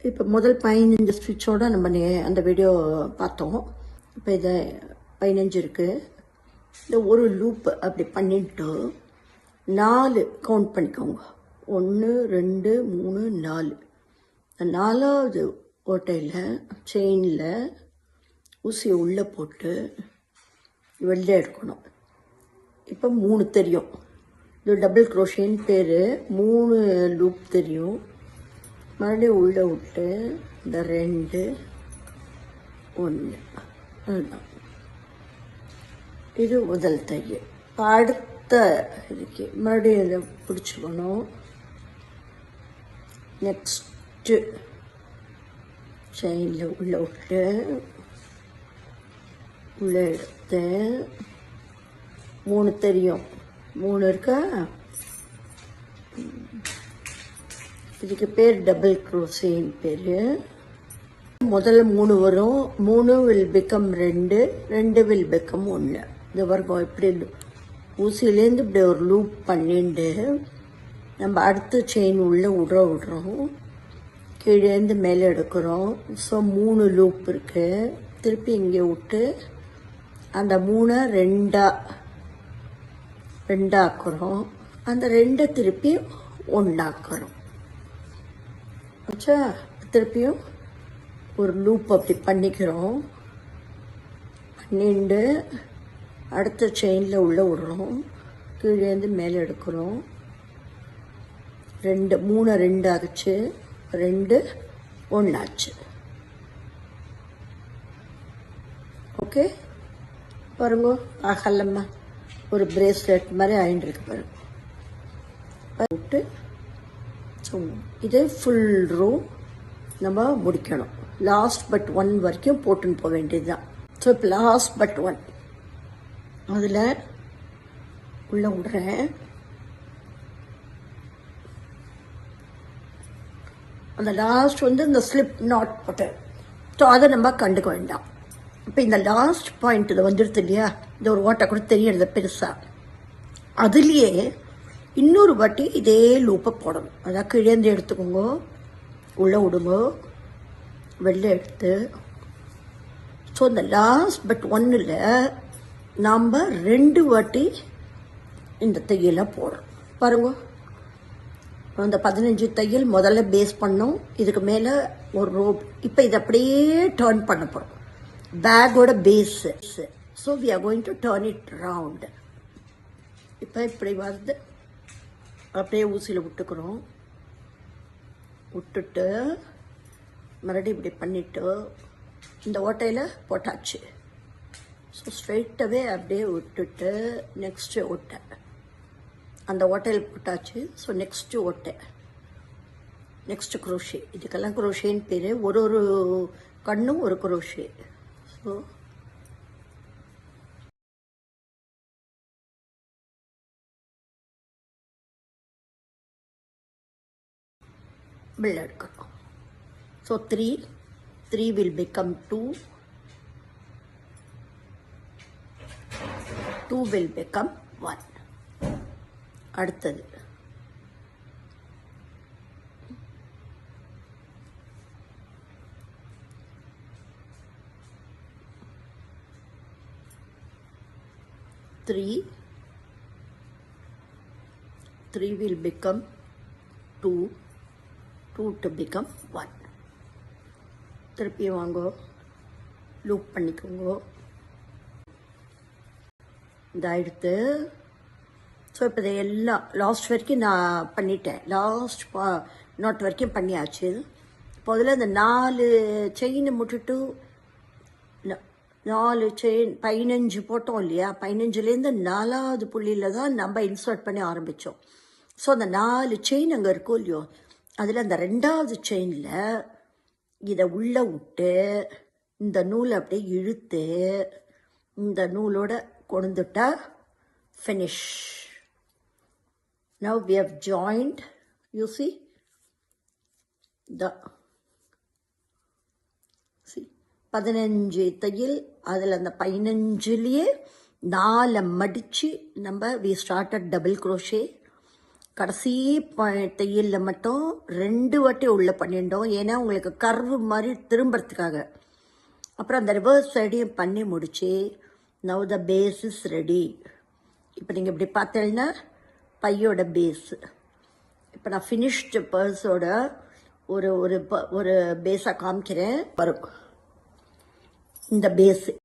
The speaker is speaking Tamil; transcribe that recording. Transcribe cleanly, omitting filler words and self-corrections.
இப்போ முதல் 15 ஸ்டிச்சோட நம்ம அந்த வீடியோ பார்த்தோம். இப்போ இதை 15 இருக்குது. இந்த ஒரு லூப் அப்படி பண்ணிட்டு 4 கவுண்ட் பண்ணிக்கோங்க. 1 2 3 4. 4வது ஓட்டையில் செயினில் ஊசியை உள்ளே போட்டு வெளில எடுக்கணும். இப்போ 3 தெரியும். இது டபுள் க்ரோஷேன்னு பேர். 3 லூப் தெரியும். மறுபடியும் உள்ளே விட்டு இந்த 2 1 அதுதான். இது முதல் தையல். அடுத்த இதுக்கு மறுபடியும் இதை பிடிச்சிக்கணும். நெக்ஸ்ட்டு செயினில் உள்ளே விட்டு உள்ளே எடுத்து 3 தெரியும். 3 இருக்கா? இதுக்கு பேர் டபுள் க்ரோஷேன்னு பேர். முதல்ல 3 வரும். 3 வில் பிகம் 2, 2 வில் பிகம் 1. இது வரைக்கும் இப்படி ஊசியிலேருந்து இப்படி ஒரு லூப் பண்ணிட்டு நம்ம அடுத்த செயின் உள்ளே விடுறோம். கீழேருந்து மேலே எடுக்கிறோம். ஸோ 3 லூப் இருக்குது. திருப்பி இங்கே விட்டு அந்த 3 ரெண்டாக்குறோம். அந்த 2 திருப்பி ஒன்றாக்குறோம். ஆச்சா? திருப்பியும் ஒரு லூப் அப்படி பண்ணிக்கிறோம். பண்ணிட்டு அடுத்த செயினில் உள்ளே விடுறோம். கீழேருந்து மேலே எடுக்கிறோம். 3 2 ஆச்சு. 2 1 ஆச்சு. ஓகே பாருங்க. ஆகலம்மா ஒரு பிரேஸ்லெட் மாதிரி ஆயின்ட்டுருக்கு பாருங்க. விட்டு இது ஃபுல் ரோ நம்ம முடிக்கணும். லாஸ்ட் பட் 1 வரைக்கும் போட்டுன்னு போக வேண்டியது தான். ஸோ இப்போ லாஸ்ட் பட் 1 அதில் உள்ளே விடுறேன். அந்த லாஸ்ட் இந்த ஸ்லிப் நாட் போட்டு. ஸோ அதை நம்ம கண்டுக்க வேண்டாம். இப்போ இந்த லாஸ்ட் பாயிண்ட் இதை வந்துடுது இல்லையா? இந்த ஒரு ஓட்டை கூட தெரியறது பெருசாக. அதுலேயே இன்னொரு வாட்டி இதே லூப்பை போடணும். அதான் கீழேந்து எடுத்துக்கோங்க, உள்ளே விடுங்க, வெளில எடுத்து. ஸோ இந்த லாஸ்ட் பட் 1ல் நாம் 2 வாட்டி இந்த தையலை போடுறோம். பாருங்க. அந்த 15 தையல் முதல்ல பேஸ் பண்ணோம். இதுக்கு மேலே ஒரு ரோப். இப்போ இதை அப்படியே டர்ன் பண்ண போகிறோம். பேக்கோட base. So we are going to turn it round. இப்போ இப்படி வருது. அப்படியே ஊசியில் விட்டுக்கிறோம். விட்டுட்டு மறுபடியும் இப்படி பண்ணிவிட்டு இந்த ஓட்டையில் போட்டாச்சு. ஸோ ஸ்ட்ரைட்டாகவே அப்படியே விட்டுட்டு நெக்ஸ்ட்டு ஓட்டை அந்த ஓட்டையில் போட்டாச்சு. ஸோ நெக்ஸ்ட்டு ஓட்டை, நெக்ஸ்ட்டு குரோஷே. இதுக்கெல்லாம் குரோஷேன்னு பேர். ஒரு கண்ணும் ஒரு குரோஷே. ஸோ பில் எடுக்கணும். So 3 will become 2, 2 will become 1. அடுத்தது three will become 2, 2 to become 1. திருப்பி வாங்கோ, லூப் பண்ணிக்கோங்க. இதாகிடுத்து. ஸோ இப்போ இதை எல்லாம் லாஸ்ட் வரைக்கும் நான் பண்ணிட்டேன். லாஸ்ட் நாட் வரைக்கும் பண்ணியாச்சு. இப்போ அதில் இந்த 4 செயினை முட்டுட்டு 4 செயின் 15 போட்டோம் இல்லையா? 15லேருந்து 4வது புள்ளியில் தான் நம்ம இன்சர்ட் பண்ணி ஆரம்பித்தோம். ஸோ அந்த 4 செயின் அங்கே இருக்கும் இல்லையோ? அதில் அந்த 2வது செயினில் இதை உள்ளே விட்டு இந்த நூலை அப்படியே இழுத்து இந்த நூலோட கொண்டுட்டா finish. Now we have joined, you see, the 15 தையல். அதில் அந்த 15லேயே 4 மடித்து நம்ம we started double crochet. கடைசி தையலில் மட்டும் 2 வாட்டி உள்ளே பண்ணிட்டோம், ஏன்னா உங்களுக்கு கர்வு மாதிரி திரும்புறதுக்காக. அப்புறம் அந்த ரிவர்ஸ் சைடையும் பண்ணி முடிச்சு now the face is ready. இப்போ நீங்கள் இப்படி பார்த்தீங்கன்னா பையோட பேஸு. இப்போ நான் ஃபினிஷ்டு பர்ஸோட ஒரு பேஸாக காமிக்கிறேன். வரும் இந்த பேஸு.